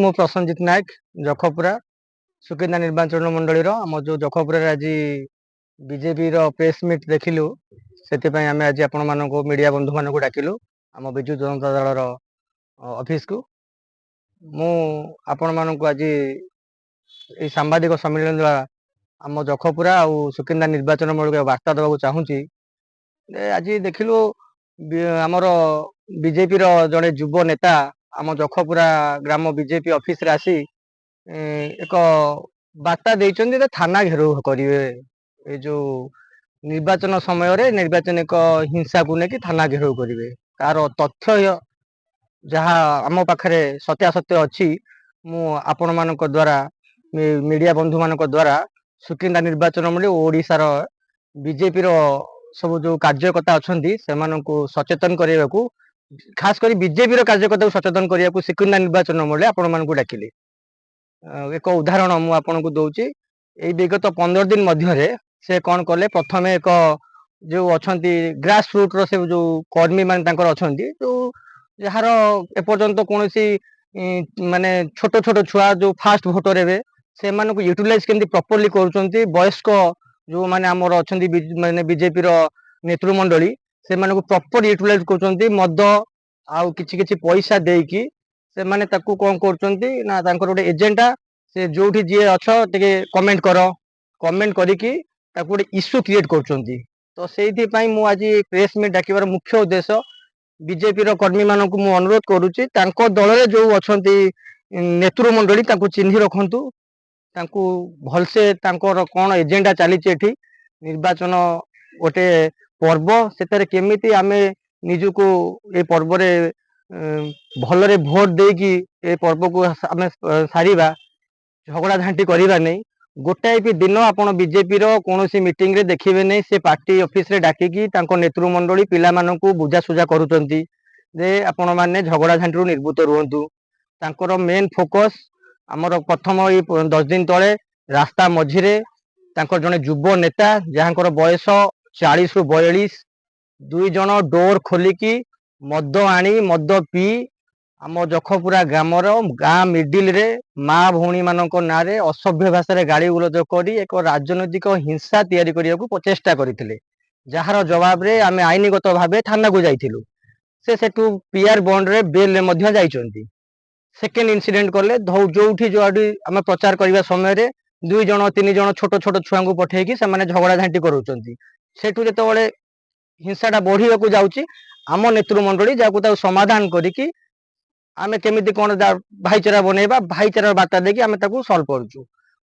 ମୁଁ ପ୍ରସଞ୍ଜିତ ନାୟକ ଜଖପୁରା ସୁକିନ୍ଦା ନିର୍ବାଚନ ମଣ୍ଡଳୀର ଆମ ଯୋଉ ଜଖପୁରାରେ ଆଜି ବିଜେପିର ପ୍ରେସ୍ ମିଟ୍ ଦେଖିଲୁ ସେଥିପାଇଁ ଆମେ ଆଜି ଆପଣମାନଙ୍କୁ ମିଡ଼ିଆ ବନ୍ଧୁମାନଙ୍କୁ ଡାକିଲୁ ଆମ ବିଜୁ ଜନତା ଦଳର ଅଫିସକୁ। ମୁଁ ଆପଣମାନଙ୍କୁ ଆଜି এই ସାମ୍ବାଦିକ ସମ୍ମିଳନୀ ଦ୍ୱାରା ଆମ ଜଖପୁରା ଆଉ ସୁକିନ୍ଦା ନିର୍ବାଚନ ମଣ୍ଡଳୀର ବାର୍ତ୍ତା ଦେବାକୁ ଚାହୁଁଛି। ଆଜି ଦେଖିଲୁ ଆମର ବିଜେପିର ଜଣେ ଯୁବ ନେତା ଆମ ଜଖପୁରା ଗ୍ରାମ ବିଜେପି ଅଫିସରେ ଆସି ଏକ ବାର୍ତ୍ତା ଦେଇଛନ୍ତି ଯେ ଥାନା ଘେରାଉ କରିବେ। ଏ ଯୋଉ ନିର୍ବାଚନ ସମୟରେ ନିର୍ବାଚନିକ ହିଂସାକୁ ନେଇକି ଥାନା ଘେରାଉ କରିବେ। ତାର ତଥ୍ୟ ଯାହା ଆମ ପାଖରେ ସତ୍ୟାସତ୍ୟ ଅଛି ମୁଁ ଆପଣମାନଙ୍କ ଦ୍ୱାରା ମିଡ଼ିଆ ବନ୍ଧୁମାନଙ୍କ ଦ୍ୱାରା ସୁକିନ୍ଦା ନିର୍ବାଚନ ମଣ୍ଡଳୀ ଓଡ଼ିଶାର ବିଜେପିର ସବୁ ଯୋଉ କାର୍ଯ୍ୟକର୍ତ୍ତା ଅଛନ୍ତି ସେମାନଙ୍କୁ ସଚେତନ କରିବାକୁ, ଖାସ କରି ବିଜେପିର କାର୍ଯ୍ୟକର୍ତ୍ତାକୁ ସଚେତନ କରିବାକୁ ସୁକିନ୍ଦା ନିର୍ବାଚନ ମଣ୍ଡଳୀ ଆପଣମାନଙ୍କୁ ଡାକିଲି। ଏକ ଉଦାହରଣ ମୁଁ ଆପଣଙ୍କୁ ଦଉଛି। ଏଇ ବିଗତ 15 ଦିନ ମଧ୍ୟରେ ସେ କ'ଣ କଲେ, ପ୍ରଥମେ ଏକ ଯୋଉ ଅଛନ୍ତି ଗ୍ରାସ ରୁଟ୍ର ସେ ଯୋଉ କର୍ମୀ ମାନେ ତାଙ୍କର ଅଛନ୍ତି, ଯୋଉ ଯାହାର ଏପର୍ଯ୍ୟନ୍ତ କୌଣସି ମାନେ ଛୋଟ ଛୋଟ ଛୁଆ ଯୋଉ ଫାଷ୍ଟ ଭୋଟର ହେବେ ସେମାନଙ୍କୁ ୟୁଟିଲାଇଜ କେମିତି ପ୍ରପରଲି କରୁଛନ୍ତି। ବୟସ୍କ ଯୋଉମାନେ ଆମର ଅଛନ୍ତି ମାନେ ବିଜେପିର ନେତୃମଣ୍ଡଳୀ ସେମାନଙ୍କୁ ପ୍ରପର ୟୁଟିଲାଇଜ କରୁଛନ୍ତି। ମଦ ଆଉ କିଛି କିଛି ପଇସା ଦେଇକି ସେମାନେ ତାକୁ କ'ଣ କରୁଛନ୍ତି ନା ତାଙ୍କର ଗୋଟେ ଏଜେଣ୍ଡା, ସେ ଯୋଉଠି ଯିଏ ଅଛ ଟିକେ କମେଣ୍ଟ କର, କମେଣ୍ଟ କରିକି ତାକୁ ଗୋଟେ ଇସ୍ୟୁ କ୍ରିଏଟ କରୁଛନ୍ତି। ତ ସେଇଥିପାଇଁ ମୁଁ ଆଜି ପ୍ରେସ୍ ମିଟ୍ ଡାକିବାର ମୁଖ୍ୟ ଉଦ୍ଦେଶ୍ୟ, ବିଜେପିର କର୍ମୀ ମାନଙ୍କୁ ମୁଁ ଅନୁରୋଧ କରୁଛି ତାଙ୍କ ଦଳରେ ଯୋଉ ଅଛନ୍ତି ନେତୃମଣ୍ଡଳୀ ତାଙ୍କୁ ଚିହ୍ନି ରଖନ୍ତୁ, ତାଙ୍କୁ ଭଲସେ ତାଙ୍କର କ'ଣ ଏଜେଣ୍ଡା ଚାଲିଛି। ଏଠି ନିର୍ବାଚନ ଗୋଟେ ପର୍ବ, ସେଥିରେ କେମିତି ଆମେ ନିଜକୁ ଏ ପର୍ବରେ ଭଲରେ ଭୋଟ ଦେଇକି ଏ ପର୍ବକୁ ଆମେ ସାରିବା, ଝଗଡ଼ା ଝାଣ୍ଟି କରିବା ନାହିଁ। ଗୋଟାଏ ବି ଦିନ ଆପଣ ବିଜେପିର କୌଣସି ମିଟିଂରେ ଦେଖିବେ ନାହିଁ ସେ ପାର୍ଟି ଅଫିସରେ ଡାକିକି ତାଙ୍କ ନେତୃମଣ୍ଡଳୀ ପିଲାମାନଙ୍କୁ ବୁଝାସୁଝା କରୁଛନ୍ତି ଯେ ଆପଣମାନେ ଝଗଡ଼ା ଝାଣ୍ଟିରୁ ନିବୃତ୍ତ ରୁହନ୍ତୁ। ତାଙ୍କର ମେନ୍ ଫୋକସ୍ ଆମର ପ୍ରଥମ ଏଇ 10 ଦିନ ତଳେ ରାସ୍ତା ମଝିରେ ତାଙ୍କର ଜଣେ ଯୁବ ନେତା ଯାହାଙ୍କର ବୟସ 40ରୁ 42, 2 ଜଣ ଡୋର ଖୋଲିକି ମଦ ଆଣି ମଦ ପିଇ ଆମ ଜଖପୁରା ଗ୍ରାମର ଗାଁ ମିଡିଲରେ ମା ଭଉଣୀ ମାନଙ୍କ ନାଁରେ ଅସଭ୍ୟ ଭାଷାରେ ଗାଳି ଗୁଲଜ କରି ଏକ ରାଜନୈତିକ ହିଂସା ତିଆରି କରିବାକୁ ପ୍ରଚେଷ୍ଟା କରିଥିଲେ, ଯାହାର ଜବାବରେ ଆମେ ଆଇନଗତ ଭାବେ ଥାନାକୁ ଯାଇଥିଲୁ। ସେ ସେଠୁ ପିଆର ବଣ୍ଡରେ ବେଲରେ ମଧ୍ୟ ଯାଇଛନ୍ତି। ସେକେଣ୍ଡ ଇନସିଡେଣ୍ଟ କଲେ ଯୋଉଠି ଯୋଉଠି ଆମେ ପ୍ରଚାର କରିବା ସମୟରେ 2 ଜଣ 3 ଜଣ ଛୋଟ ଛୋଟ ଛୁଆଙ୍କୁ ପଠେଇକି ସେମାନେ ଝଗଡ଼ା ଝାଣ୍ଟି କରୁଛନ୍ତି। ସେଠୁ ଯେତେବେଳେ ହିଂସାଟା ବଢିବାକୁ ଯାଉଛି ଆମ ନେତୃମଣ୍ଡଳୀ ଯାହାକୁ ତାକୁ ସମାଧାନ କରିକି ଆମେ କେମିତି କ'ଣ ଭାଇଚାରା ବନେଇବା, ଭାଇଚାରାର ବାର୍ତ୍ତା ଦେଇକି ଆମେ ତାକୁ ସଲ୍ଭ କରୁଛୁ।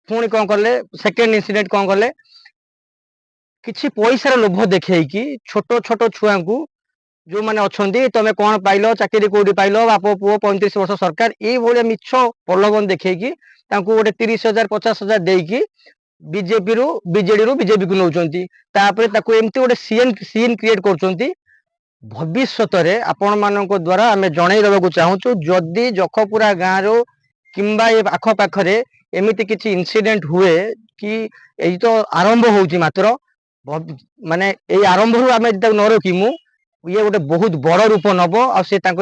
ପୁଣି କ'ଣ କଲେ, ସେକେଣ୍ଡ ଇନସିଡେଣ୍ଟ କ'ଣ କଲେ, କିଛି ପଇସାର ଲୋଭ ଦେଖେଇକି ଛୋଟ ଛୋଟ ଛୁଆଙ୍କୁ ଯୋଉମାନେ ଅଛନ୍ତି ତମେ କ'ଣ ପାଇଲ, ଚାକିରି କୋଉଠି ପାଇଲ, ବାପ ପୁଅ 35 ବର୍ଷ ସରକାର, ଏଇଭଳିଆ ମିଛ ପ୍ରଲୋଭନ ଦେଖେଇକି ତାଙ୍କୁ ଗୋଟେ 30,000 50,000 ଦେଇକି ବିଜେପିରୁ ବିଜେଡିରୁ ବିଜେପିକୁ ନେଉଛନ୍ତି। ତାପରେ ତାକୁ ଏମିତି ଗୋଟେ ସିନ୍ କ୍ରିଏଟ କରୁଛନ୍ତି। ଭବିଷ୍ୟତରେ ଆପଣମାନଙ୍କ ଦ୍ୱାରା ଆମେ ଜଣେଇ ଦେବାକୁ ଚାହୁଁଛୁ, ଯଦି ଜଖପୁରା ଗାଁରୁ କିମ୍ବା ଏ ଆଖପାଖରେ ଏମିତି କିଛି ଇନସିଡେଣ୍ଟ ହୁଏ କି, ଏଇ ତ ଆରମ୍ଭ ହଉଛି ମାତ୍ର, ମାନେ ଏଇ ଆରମ୍ଭରୁ ଆମେ ତାକୁ ନ ରୋକିମୁ ଇଏ ଗୋଟେ ବହୁତ ବଡ଼ ରୂପ ନବ ଆଉ ସେ ତାଙ୍କ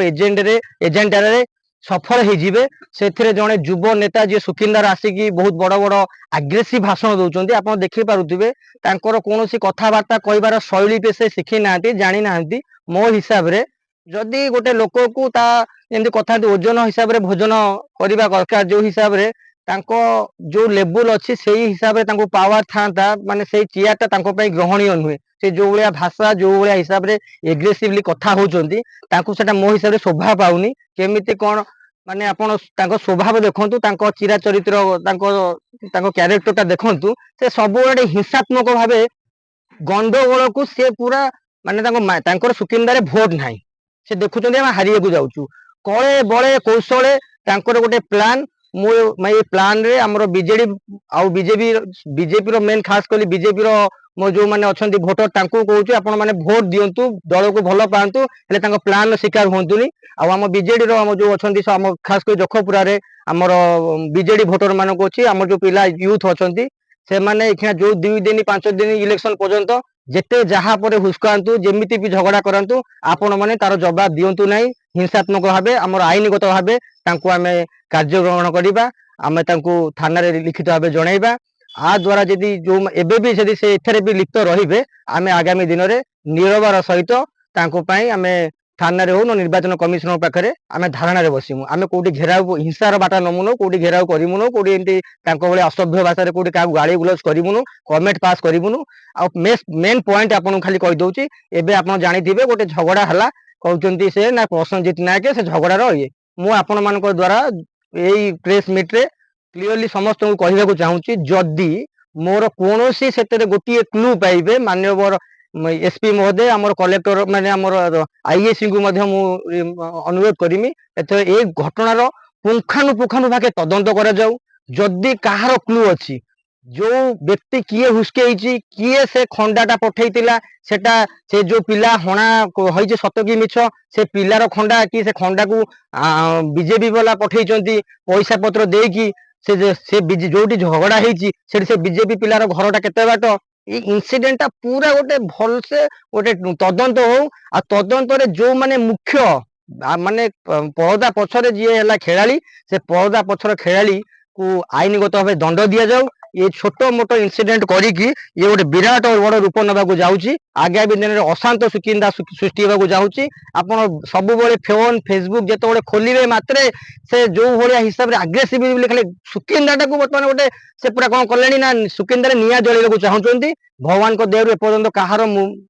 ଏଜେଣ୍ଡାରେ ସଫଳ ହେଇଯିବେ। ସେଥିରେ ଜଣେ ଯୁବ ନେତା ଯିଏ ସୁକିନ୍ଦାର ଆସିକି ବହୁତ ବଡ଼ ବଡ଼ ଆଗ୍ରେସିଭ ଭାଷଣ ଦଉଛନ୍ତି, ଆପଣ ଦେଖିପାରୁଥିବେ ତାଙ୍କର କୌଣସି କଥାବାର୍ତ୍ତା କହିବାର ଶୈଳୀ ବି ସେ ଶିଖି ନାହାନ୍ତି, ଜାଣି ନାହାନ୍ତି। ମୋ ହିସାବରେ ଯଦି ଗୋଟେ ଲୋକକୁ ତା ଯେମିତି କଥା ଓଜନ ହିସାବରେ ଭୋଜନ କରିବା ଦରକାର, ଯୋଉ ହିସାବରେ ତାଙ୍କ ଯୋଉ ଲେବୁଲ ଅଛି ସେଇ ହିସାବରେ ତାଙ୍କୁ ପାୱାର ଥାନ୍ତା, ମାନେ ସେଇ ଚେୟାରଟା ତାଙ୍କ ପାଇଁ ଗ୍ରହଣୀୟ ନୁହେଁ। ସେ ଯୋଉ ଭଳିଆ ଭାଷା ଯୋଉ ଭଳିଆ ହିସାବରେ ଏଗ୍ରେସିଭଲି କଥା ହଉଛନ୍ତି ତାଙ୍କୁ ସେଟା ମୋ ହିସାବରେ ଶୋଭା ପାଉନି। କେମିତି କ'ଣ ମାନେ ଆପଣ ତାଙ୍କ ସ୍ୱଭାବ ଦେଖନ୍ତୁ, ତାଙ୍କ ଚିରାଚରିତ୍ର ତାଙ୍କ କ୍ୟାରେକ୍ଟରଟା ଦେଖନ୍ତୁ, ସେ ସବୁବେଳେ ହିଂସାତ୍ମକ ଭାବେ ଗଣ୍ଡଗୋଳକୁ ସେ ପୁରା ମାନେ ତାଙ୍କର ସୁକିନ୍ଦାରେ ଭୋଟ ନାହିଁ, ସେ ଦେଖୁଛନ୍ତି ଆମେ ହାରିବାକୁ ଯାଉଛୁ। କଳେ ବଳେ କୌଶଳେ ତାଙ୍କର ଗୋଟେ ପ୍ଲାନ। ମୁଁ ଏଇ ପ୍ଲାନରେ ଆମର ବିଜେଡି ଆଉ ବିଜେପିର ମେନ୍ ଖାସ କରି ବିଜେପିର ମୋ ଯୋଉମାନେ ଅଛନ୍ତି ଭୋଟର ତାଙ୍କୁ କହୁଛି ଆପଣ ମାନେ ଭୋଟ ଦିଅନ୍ତୁ, ଦଳକୁ ଭଲ ପାଆନ୍ତୁ, ହେଲେ ତାଙ୍କ ପ୍ଲାନର ଶିକାର ହୁଅନ୍ତୁନି। ଆଉ ଆମ ବିଜେଡିର ଆମ ଯୋଉ ଅଛନ୍ତି ଆମ ଖାସ କରି ଜଖପୁରାରେ ଆମର ବିଜେଡି ଭୋଟର ମାନଙ୍କୁ ଅଛି, ଆମର ଯୋଉ ପିଲା ୟୁଥ ଅଛନ୍ତି ସେମାନେ ଏଇଖିଣା ଯୋଉ 2 ଦିନ 5 ଦିନ ଇଲେକ୍ସନ ପର୍ଯ୍ୟନ୍ତ ଯେତେ ଯାହା ପରେ ହୁସ୍କାନ୍ତୁ ଯେମିତି ବି ଝଗଡ଼ା କରନ୍ତୁ ଆପଣ ମାନେ ତାର ଜବାବ ଦିଅନ୍ତୁ ନାହିଁ। ହିଂସାତ୍ମକ ଭାବେ ଆମର ଆଇନଗତ ଭାବେ ତାଙ୍କୁ ଆମେ କାର୍ଯ୍ୟ ଗ୍ରହଣ କରିବା। ଆମେ ତାଙ୍କୁ ଥାନାରେ ଲିଖିତ ଭାବେ ଜଣାଇବା। ଆ ଦ୍ୱାରା ଯଦି ଯୋଉ ଏବେ ବି ଯଦି ସେ ଏଥିରେ ବି ଲିପ୍ତ ରହିବେ ଆମେ ଆଗାମୀ ଦିନରେ ନିରବର ସହିତ ତାଙ୍କ ପାଇଁ ଆମେ ଥାନାରେ ହଉ ନିର୍ବାଚନ କମିଶନ ପାଖରେ ଆମେ ଧାରଣାରେ ବସିମୁ। ଆମେ କୋଉଠି ଘେରାଉ ହିଂସାର ବାଟ ନମୁନୁ, କୋଉଠି ଘେରାଉ କରିବୁନୁ, କୋଉଠି ଏମିତି ତାଙ୍କ ଭଳି ଅସଭ୍ୟ ଭାଷାରେ କୋଉଠି କାହାକୁ ଗାଳି ଗୁଲଜ କରିବୁନୁ, କମେଣ୍ଟ ପାସ୍ କରିବୁନୁ। ଆଉ ମେନ୍ ପଏଣ୍ଟ ଆପଣଙ୍କୁ ଖାଲି କହିଦଉଛି, ଏବେ ଆପଣ ଜାଣିଥିବେ ଗୋଟେ ଝଗଡ଼ା ହେଲା, କହୁଛନ୍ତି ସେ ନା ପ୍ରସେନଜିତ ନାୟକ ସେ ଝଗଡ଼ାର ଇଏ। ମୁଁ ଆପଣମାନଙ୍କ ଦ୍ୱାରା ଏଇ ପ୍ରେସ ମିଟ ରେ କ୍ଲିୟରଲି ସମସ୍ତଙ୍କୁ କହିବାକୁ ଚାହୁଁଛି, ଯଦି ମୋର କୌଣସି ସେଥିରେ ଗୋଟିଏ କ୍ଲୁ ପାଇବେ ମାନ୍ୟବର ଏସପି ମହୋଦୟ, ଆମର କଲେକ୍ଟର ମାନେ ଆମର ଆଇଏସି ଙ୍କୁ ମଧ୍ୟ ମୁଁ ଅନୁରୋଧ କରିମି ଏଥର ଏଇ ଘଟଣାର ପୁଙ୍ଖାନୁପୁଙ୍ଖାନୁ ଭାବେ ତଦନ୍ତ କରାଯାଉ। ଯଦି କାହାର କ୍ଲୁ ଅଛି, ଯୋଉ ବ୍ୟକ୍ତି କିଏ ହୁସ୍କେଇଛି, କିଏ ସେ ଖଣ୍ଡାଟା ପଠେଇଥିଲା, ସେଟା ସେ ଯୋଉ ପିଲା ହଣା ହେଇଛି ସତ କି ମିଛ, ସେ ପିଲାର ଖଣ୍ଡା କି ସେ ଖଣ୍ଡାକୁ ବିଜେପି ବାଲା ପଠେଇଛନ୍ତି ପଇସା ପତ୍ର ଦେଇକି, ସେ ଯୋଉଠି ଝଗଡ଼ା ହେଇଛି ସେଠି ସେ ବିଜେପି ପିଲାର ଘରଟା କେତେ ବାଟ, ଏଇ ଇନସିଡେଣ୍ଟ ଟା ପୁରା ଗୋଟେ ଭଲସେ ଗୋଟେ ତଦନ୍ତ ହଉ। ଆଉ ତଦନ୍ତରେ ଯୋଉମାନେ ମୁଖ୍ୟ ମାନେ ପରଦା ପଛରେ ଯିଏ ହେଲା ଖେଳାଳି, ସେ ପରଦା ପଛର ଖେଳାଳି କୁ ଆଇନଗତ ଭାବେ ଦଣ୍ଡ ଦିଆଯାଉ। ଏ ଛୋଟ ମୋଟ ଇନସିଡେଣ୍ଟ କରିକି ଇଏ ଗୋଟେ ବିରାଟ ବଡ଼ ରୂପ ନେବାକୁ ଯାଉଛି। ଆଗାମୀ ଦିନରେ ଅଶାନ୍ତ ସୁକିନ୍ଦା ସୃଷ୍ଟି ହେବାକୁ ଯାଉଛି। ଆପଣ ସବୁବେଳେ ଫୋନ ଫେସବୁକ୍ ଯେତେବେଳେ ଖୋଲିବେ ମାତ୍ରେ ସେ ଯୋଉ ଭଳିଆ ହିସାବରେ ଆଗ୍ରେସିଭ ଖାଲି ସୁକିନ୍ଦାଟାକୁ ବର୍ତ୍ତମାନ ଗୋଟେ ସେ ପୁରା କଣ କଲେଣି ନା ସୁକିନ୍ଦାରେ ନିଆଁ ଜଳେଇବାକୁ ଚାହୁଁଛନ୍ତି। ଭଗବାନଙ୍କ ଦୟାରୁ ଏପର୍ଯ୍ୟନ୍ତ କାହାର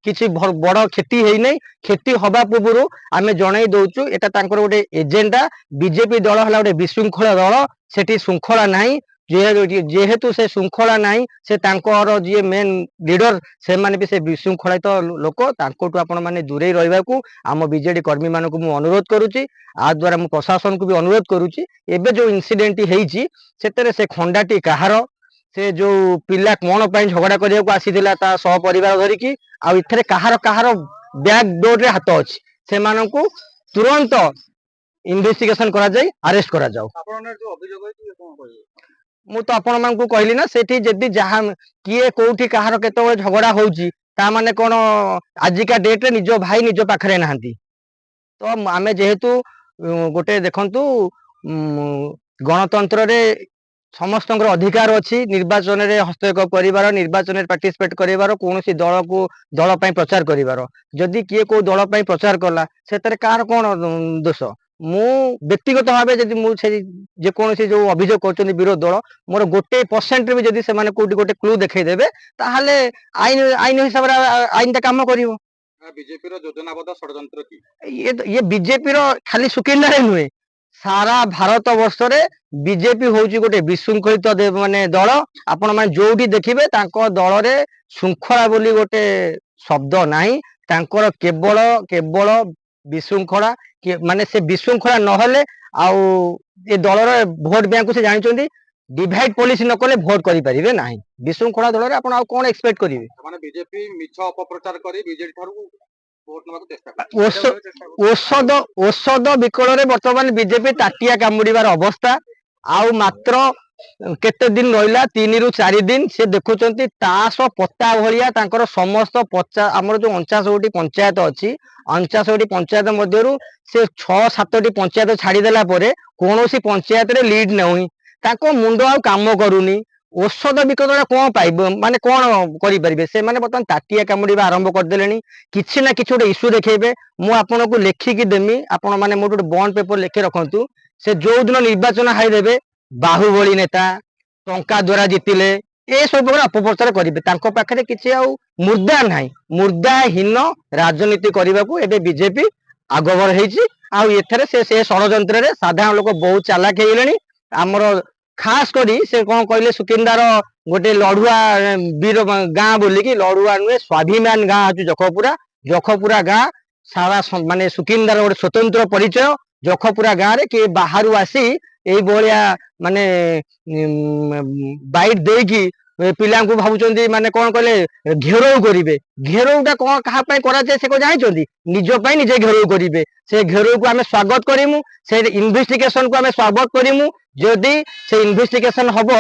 କିଛି ବଡ଼ କ୍ଷତି ହେଇନାହିଁ। କ୍ଷତି ହବା ପୂର୍ବରୁ ଆମେ ଜଣେଇ ଦଉଛୁ ଏଟା ତାଙ୍କର ଗୋଟେ ଏଜେଣ୍ଡା। ବିଜେପି ଦଳ ହେଲା ଗୋଟେ ବିଶୃଙ୍ଖଳା ଦଳ, ସେଠି ଶୃଙ୍ଖଳା ନାହିଁ। ଯେହେତୁ ସେ ଶୃଙ୍ଖଳା ନାହିଁ, ସେ ତାଙ୍କର ଯିଏ ମେନ୍ ଲିଡର ସେମାନେ ବି ସେ ବିଶୃଙ୍ଖଳିତ ଲୋକ, ତାଙ୍କଠୁ ଆପଣ ମାନେ ଦୂରେଇ ରହିବାକୁ ଆମ ବିଜେଡି କର୍ମୀ ମାନଙ୍କୁ ମୁଁ ଅନୁରୋଧ କରୁଛି। ଆ ଦ୍ୱାରା ମୁଁ ପ୍ରଶାସନକୁ ବି ଅନୁରୋଧ କରୁଛି, ଏବେ ଯୋଉ ଇନସିଡେଣ୍ଟ ହେଇଛି ସେଥିରେ ସେ ଖଣ୍ଡାଟି କାହାର, ସେ ଯୋଉ ପିଲା କଣ ପାଇଁ ଝଗଡ଼ା କରିବାକୁ ଆସିଥିଲା ତା ସହ ପରିବାର ଧରିକି, ଆଉ ଏଥିରେ କାହାର କାହାର ବ୍ୟାକ ଡୋର ରେ ହାତ ଅଛି, ସେମାନଙ୍କୁ ତୁରନ୍ତ ଇନଭେଷ୍ଟିଗେସନ କରାଯାଇ ଆରେଷ୍ଟ କରାଯାଉ। ମୁଁ ତ ଆପଣମାନଙ୍କୁ କହିଲି ନା, ସେଠି ଯଦି ଯାହା କିଏ କୋଉଠି କାହାର କେତେବେଳେ ଝଗଡ଼ା ହଉଛି, ତା ମାନେ କଣ ଆଜିକା ଡେଟ ରେ ନିଜ ଭାଇ ନିଜ ପାଖରେ ନାହାନ୍ତି। ତ ଆମେ ଯେହେତୁ ଗୋଟେ ଦେଖନ୍ତୁ ଗଣତନ୍ତ୍ରରେ ସମସ୍ତଙ୍କର ଅଧିକାର ଅଛି ନିର୍ବାଚନରେ ହସ୍ତକ୍ଷେପ କରିବାର, ନିର୍ବାଚନରେ ପାର୍ଟିସିପେଟ କରିବାର, କୌଣସି ଦଳ ପାଇଁ ପ୍ରଚାର କରିବାର। ଯଦି କିଏ କୋଉ ଦଳ ପାଇଁ ପ୍ରଚାର କଲା ସେଥିରେ କାହାର କଣ ଦୋଷ? ମୁଁ ବ୍ୟକ୍ତିଗତ ଭାବେ ଯଦି ମୁଁ ସେଇ ଯେକୌଣସି ଯୋଉ ଅଭିଯୋଗ କରୁଛନ୍ତି ବିରୋଧ ଦଳ, ମୋର 1% ବି ଯଦି ସେମାନେ କୋଉଠି ଗୋଟେ କ୍ଲୁ ଦେଖେଇଦେବେ, ତାହେଲେ ଆଇନ ହିସାବରେ ଆଇନଟା କାମ କରିବ। ବିଜେପିର ଯୋଜନାବଦ୍ଧ ଷଡ଼ଯନ୍ତ୍ର କି ଇଏ ବିଜେପିର ଖାଲି ସୁକିନ୍ଦାରେ ନୁହେଁ, ସାରା ଭାରତ ବର୍ଷରେ ବିଜେପି ହଉଛି ଗୋଟେ ବିଶୃଙ୍ଖଳିତ ମାନେ ଦଳ। ଆପଣ ମାନେ ଯୋଉଠି ଦେଖିବେ ତାଙ୍କ ଦଳରେ ଶୃଙ୍ଖଳା ବୋଲି ଗୋଟେ ଶବ୍ଦ ନାହିଁ। ତାଙ୍କର କେବଳ କେବଳ ବିଶୃଙ୍ଖଳା, ମାନେ ସେ ବିଶୃଙ୍ଖଳା ନହେଲେ ଆଉ ଏ ଦଳର ଭୋଟ ବ୍ୟାଙ୍କକୁ ସେ ଜାଣିଛନ୍ତି ଡିଭାଇଡ ପଲିସି ନ କଲେ ଭୋଟ କରିପାରିବେ ନାହିଁ। ବିଶୃଙ୍ଖଳା ଦଳରେ ଆପଣ ଆଉ କଣ ଏକ୍ସପେକ୍ଟ କରିବେ? ମାନେ ବିଜେପି ମିଛ ଅପପ୍ରଚାର କରି ବିଜେଡି ଠାରୁ ଭୋଟ ନେବାକୁ ଚେଷ୍ଟା କରୁଛି। ଔଷଧ ବିକଳରେ ବର୍ତ୍ତମାନ ବିଜେପି ତାଟିଆ କାମୁଡିବାର ଅବସ୍ଥା। ଆଉ ମାତ୍ର କେତେ ଦିନ ରହିଲା, 3 ରୁ 4 ଦିନ, ସେ ଦେଖୁଛନ୍ତି ତାସ ପତା ଭଳିଆ ତାଙ୍କର ସମସ୍ତ ଆମର ଯୋଉ 49ଟି ପଞ୍ଚାୟତ ଅଛି, 49ଟି ପଞ୍ଚାୟତ ମଧ୍ୟରୁ ସେ 6-7ଟି ପଞ୍ଚାୟତ ଛାଡିଦେଲା ପରେ କୌଣସି ପଞ୍ଚାୟତରେ ଲିଡ୍ ନେଉନି। ତାଙ୍କ ମୁଣ୍ଡ ଆଉ କାମ କରୁନି। ଔଷଧ ବିକଳର କଣ ପାଇବ, ମାନେ କଣ କରିପାରିବେ ସେମାନେ? ବର୍ତ୍ତମାନ ତାଟିଆ କାମୁଡିବା ଆରମ୍ଭ କରିଦେଲେଣି। କିଛି ନା କିଛି ଗୋଟେ ଇସ୍ୟୁ ଦେଖେଇବେ। ମୁଁ ଆପଣଙ୍କୁ ଲେଖିକି ଦେମି, ଆପଣ ମାନେ ମୋର ଗୋଟେ ବଣ୍ଡ ପେପର ଲେଖି ରଖନ୍ତୁ। ସେ ଯୋଉ ଦିନ ନିର୍ବାଚନ ହାରିଦେବେ, ବାହୁବଳୀ ନେତା, ଟଙ୍କା ଦ୍ଵାରା ଜିତିଲେ, ଏସବୁ ପ୍ରକାର ଅପପ୍ରଚାର କରିବେ। ତାଙ୍କ ପାଖରେ କିଛି ଆଉ ମୁର୍ଦ୍ଦା ନାହିଁ। ମୁର୍ଦ୍ଦାହୀନ ରାଜନୀତି କରିବାକୁ ଏବେ ବିଜେପି ଆଗଭର ହେଇଛି। ଆଉ ଏଥିରେ ସେ ଷଡ଼ଯନ୍ତ୍ରରେ ସାଧାରଣ ଲୋକ ବହୁତ ଚାଲାକ ହେଇଗଲେଣି। ଆମର ଖାସ କରି ସେ କଣ କହିଲେ, ସୁକିନ୍ଦାର ଗୋଟେ ଲଢୁଆ ବୀର ଗାଁ ବୋଲିକି, ଲଢୁଆ ନୁହେଁ ସ୍ୱାଭିମାନ ଗାଁ ଅଛି ଜଖପୁରା। ଜଖପୁରା ଗାଁ ସାରା ମାନେ ସୁକିନ୍ଦାର ଗୋଟେ ସ୍ୱତନ୍ତ୍ର ପରିଚୟ। ଜଖପୁରା ଗାଁରେ କିଏ ବାହାରୁ ଆସି ଏଇଭଳିଆ ମାନେ ବାଇଟ ଦେଇକି ପିଲାଙ୍କୁ ଭାବୁଛନ୍ତି ମାନେ କଣ କହିଲେ ଘେରାଉ କରିବେ। ଘେରାଉଟା କଣ କାହା ପାଇଁ କରାଯାଏ ସେ କଣ ଜାଣିଛନ୍ତି? ନିଜ ପାଇଁ ନିଜେ ଘେରାଉ କରିବେ। ସେ ଘେରାଉକୁ ଆମେ ସ୍ୱାଗତ କରିମୁ, ସେ ଇନଭେଷ୍ଟିଗେସନକୁ ଆମେ ସ୍ୱାଗତ କରିମୁ। ଯଦି ସେ ଇନଭେଷ୍ଟିଗେସନ ହବ,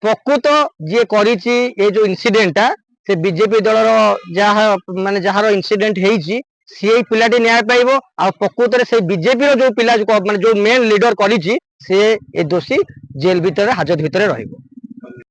ପ୍ରକୃତ ଯିଏ କରିଛି ଏ ଯୋଉ ଇନସିଡେଣ୍ଟଟା से बीजेपी दलर जहाँ माने जहाँ इनसीडेंट होईची सी पिलाटी न्याय पाइब आ प्रकृत से बीजेपी जो पिला माने जो मेन लीडर करी से ए दोषी जेल भितर हाजत भितर रहिबो।